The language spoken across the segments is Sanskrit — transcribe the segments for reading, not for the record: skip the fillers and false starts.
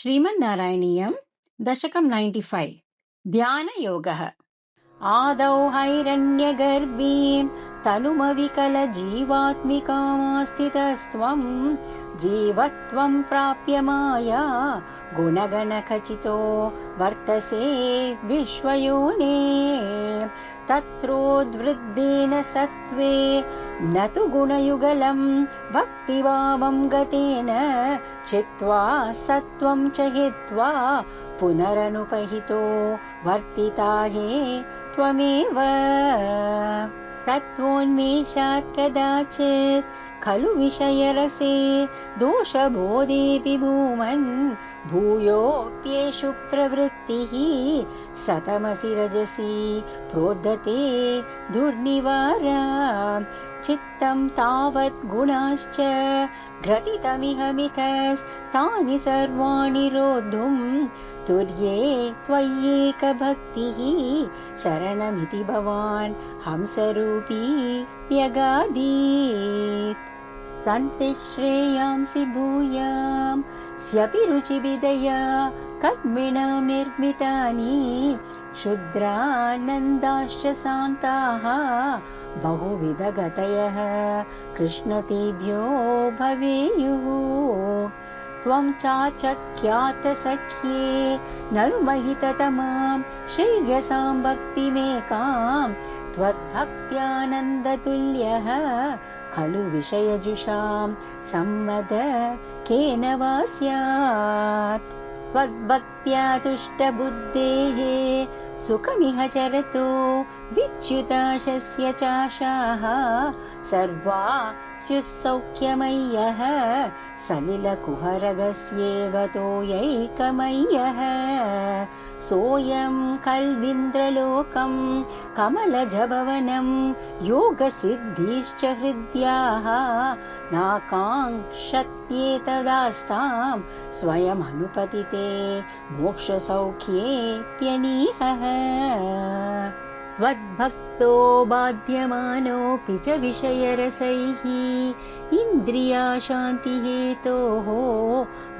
श्रीमन्नारायणीयं दशकं 95 ध्यानयोगः। आदौ हैरण्यगर्भीं तनुमविकलजीवात्मिकामास्थितस्त्वं जीवत्वं प्राप्य माया गुणगणखचितो वर्तसे विश्वयोने। तत्रोद्वृद्देन सत्त्वे न तु गुणयुगलं भक्तिभावं गतेन चित्वा सत्त्वं च हित्वा पुनरनुपहितो वर्तिता हे त्वमेव। सत्त्वोन्मेषात् कदाचित् खलु विषयरसे दोषबोधेऽपि भूमन् भूयोऽप्येषु प्रवृत्तिः सतमसि रजसि प्रोद्यते दुर्निवारा। चित्तं तावत् गुणाश्च ग्रथितमिह मिथस्तानि सर्वाणि रोद्धुं तुर्ये त्वय्येकभक्तिः शरणमिति भवान् हंसरूपी व्यगादीत्। सन्ति श्रेयांसि भूयां स्यपि रुचिविदया कर्मिणां निर्मितानि क्षुद्रानन्दाश्च शान्ताः बहुविधगतयः कृष्णतेभ्यो भवेयुः। त्वं चाचख्यातसख्ये नरुमहिततमां श्रेयसां भक्तिमेकां त्वद्भक्त्यानन्दतुल्यः खलु विषयजुषां सम्मद केन वा स्यात्। त्वद्भक्त्या तुष्टबुद्धेः सुखमिह चरतो विच्युताशस्य चाशाः सर्वा स्युःसौख्यमय्यः सलिलकुहरगस्येव तोयैकमय्यः। सोऽयं कल्विन्द्रलोकं कमलजभवनं योगसिद्धिश्च हृद्याः नाकाङ्क्षत्येतदास्तां स्वयमनुपतिते मोक्षसौख्येऽप्यनीहः। त्वद्भक्तो बाध्यमानोऽपि च विषयरसैः इन्द्रियाशान्तिहेतोः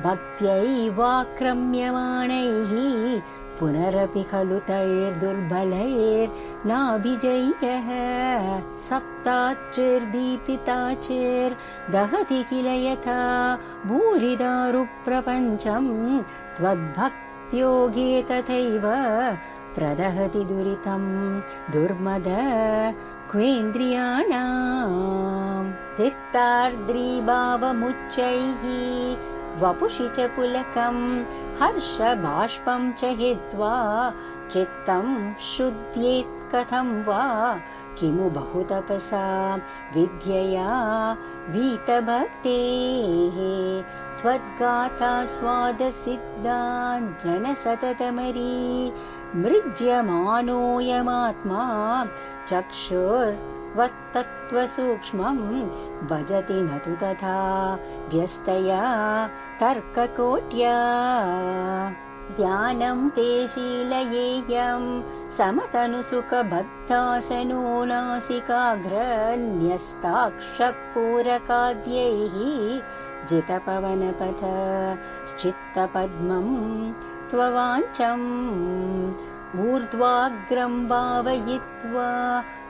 भक्त्यैवाक्रम्यमाणैः पुनरपि खलु तैर्दुर्बलैर्नाभिजय्यः। सप्ताच्चिर्दीपिताचिर्दहति किल यथा भूरिदारुप्रपञ्चं त्वद्भक्त्योगे तथैव प्रदहति दुरितं दुर्मद क्वेन्द्रियाणाम्। चित्तार्द्रीभावमुच्चैः वपुषि च पुलकं हर्षबाष्पं च हित्वा चित्तं शुद्ध्येत् कथं वा किमु बहुतपसा विद्यया वीतभक्तेः। त्वद्गाथा स्वादसिद्धाञ्जनसततमरी मृज्यमानोऽयमात्मा चक्षुर्वत्तत्त्वसूक्ष्मं भजति न तु तथा व्यस्तया तर्ककोट्या। ध्यानं ते शीलयेयं समतनुसुखबद्धासनो नासिकाग्रन्यस्ताक्षपूरकाद्यैः जितपवनपथ चित्तपद्मं त्ववाञ्छम्। ऊर्ध्वाग्रं भावयित्वा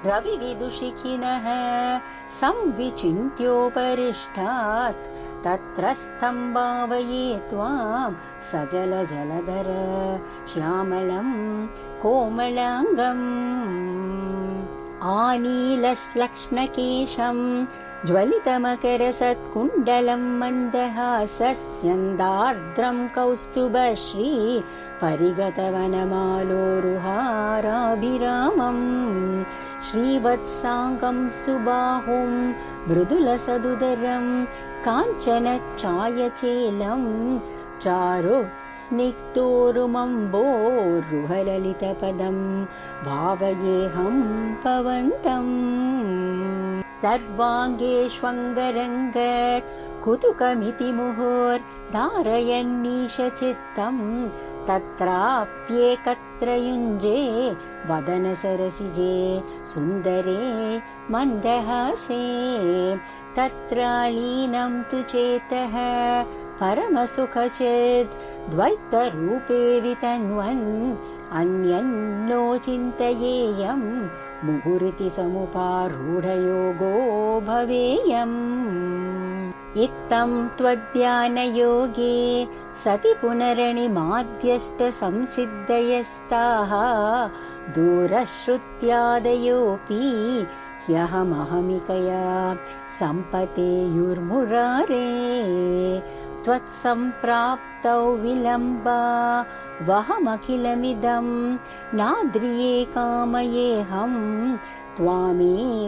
रविविदुषिखिनः संविचिन्त्योपरिष्टात् तत्रस्थं भावये त्वां सजलजलधर श्यामलं कोमलाङ्गम्। आनीलश्लक्ष्णकेशं ज्वलितमकरसत्कुण्डलं मन्दहासस्यन्दार्द्रं कौस्तुभश्री परिगतवनमालोरुहाराभिरामम्। श्रीवत्साङ्गं सुबाहुं मृदुलसदुदरं काञ्चनच्छायचेलं चारुस्निग्धोरुमम्बोरुहललितपदं भावयेऽहं पवन्तम्। सर्वाङ्गेष्वङ्गरङ्गत् कुतुकमिति मुहुर्धारयन्नीशचित्तं तत्राप्येकत्र युञ्जे वदनसरसिजे सुन्दरे मन्दहासे। तत्रालीनं तु चेतः परमसुखचित् द्वैतरूपे वितन्वन् अन्यन्नो चिन्तयेयं मुहुरिति समुपारूढयोगो भवेयम् इत्थं त्वद्ध्यानयोगे सति पुनरणिमाद्यष्टसंसिद्धयस्ताः दूरश्रुत्यादयोऽपि ह्यहमहमिकया सम्पतेयुर्मुरारे त्वत्सम्प्राप्तौ विलम्बा वहमखिलमिदं नाद्रिये कामयेऽहं त्वामेवानन्दपूर्णं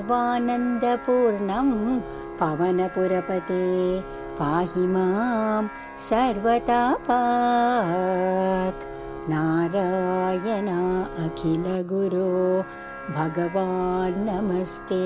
पवनपुरपते पाहि मां सर्वतापात् नारायण अखिलगुरो भगवान् नमस्ते।